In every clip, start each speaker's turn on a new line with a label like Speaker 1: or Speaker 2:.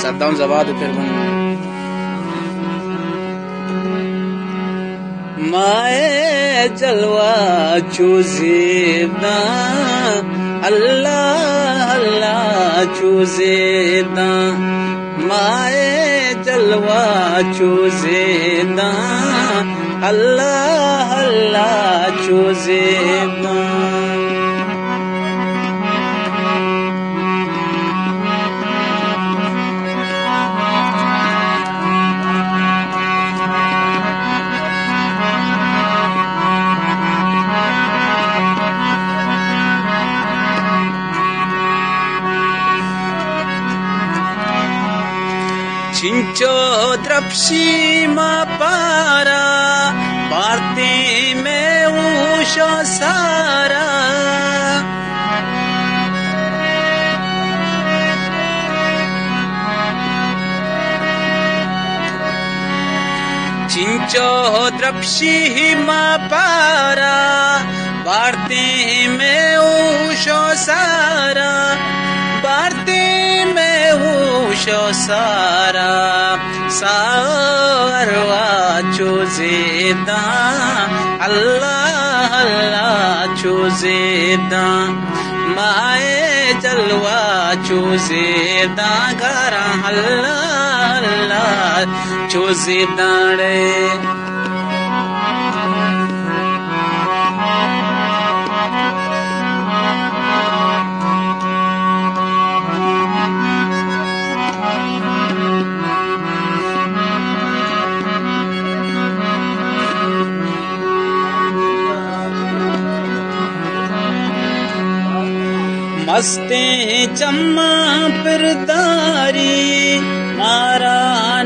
Speaker 1: सद्दाम जवाद फिर माए जलवा चूज़ेदा अल्लाह अल्लाह चूज़ेदा माए जलवा चूज़ेदा अल्लाह अल्लाह चूज़ेदा चिंचो द्रप्सी मा पारा भारती में ऊशो सारा चिंचो द्रप्सी मा पारा भारती में ऊशो सारा भारती में ऊशो सारा सारवा चूज़ेदा अल्लाह अल्लाह चूज़ेदा माए जलवा चूज़ेदा गारा अल्लाह अल्लाह चूज़ेदा रे मस्ते चम्मा पिरदारी मारा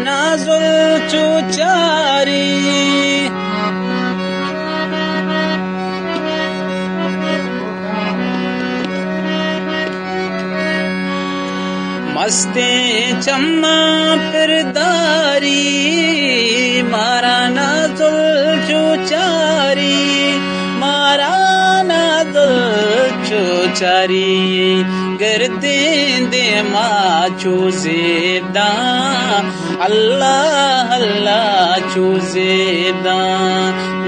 Speaker 1: नाजुल चुचारी मस्ते चम्मा पिरदारी मारा नाजुल चुचारी मारा चुचारी गर्देंदे माँ चूज़ेदा अल्लाह अल्लाह चूज़ेदा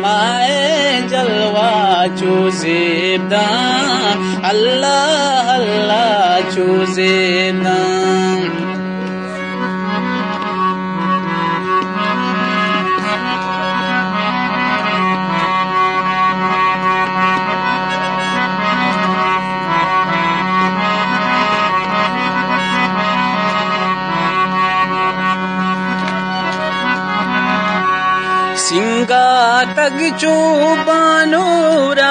Speaker 1: माए जलवा चूज़ेदा अल्लाह अल्लाह चूज़ेदा सिंगा तग चूबानूरा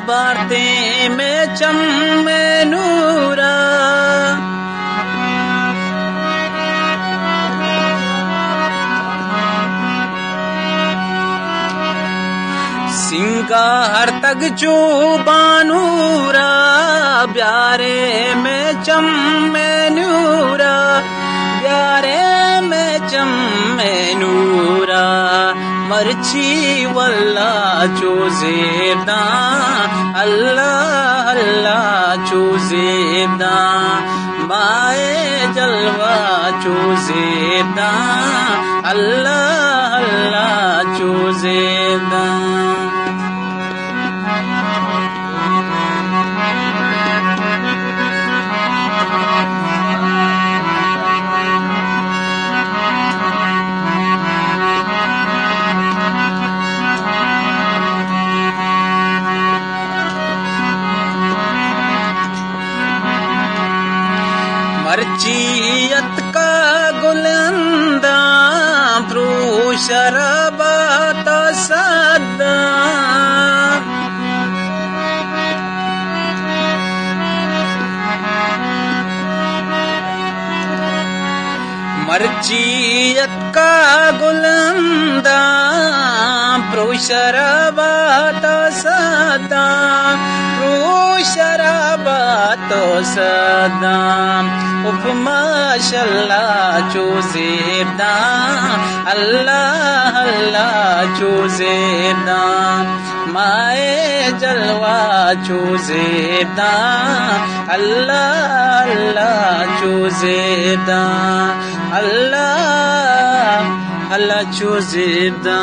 Speaker 1: बारते में चम्मे नूरा सिंगा हर तग चूबानूरा प्यारे में चम्मे नूरा प्यारे में चम्मे नूरा मर्ची वल्ला चूज़ेदा अल्लाह अल्लाह चूज़ेदा माए जलवा चूज़ेदा अल्लाह अल्लाह चूज़ेदा मर्जियत का गुलंदा प्रू शराबत सदा मर्जियत का गुलंदा प्रू शराबत सदा प्रू शराबत सदा उफ माशाल्लाह चूज़ेदा अल्लाह अल्लाह चूज़ेदा माए जलवा चूजेदा अल्लाह अल्लाह चूजेदा अल्लाह अल्लाह चूजेदा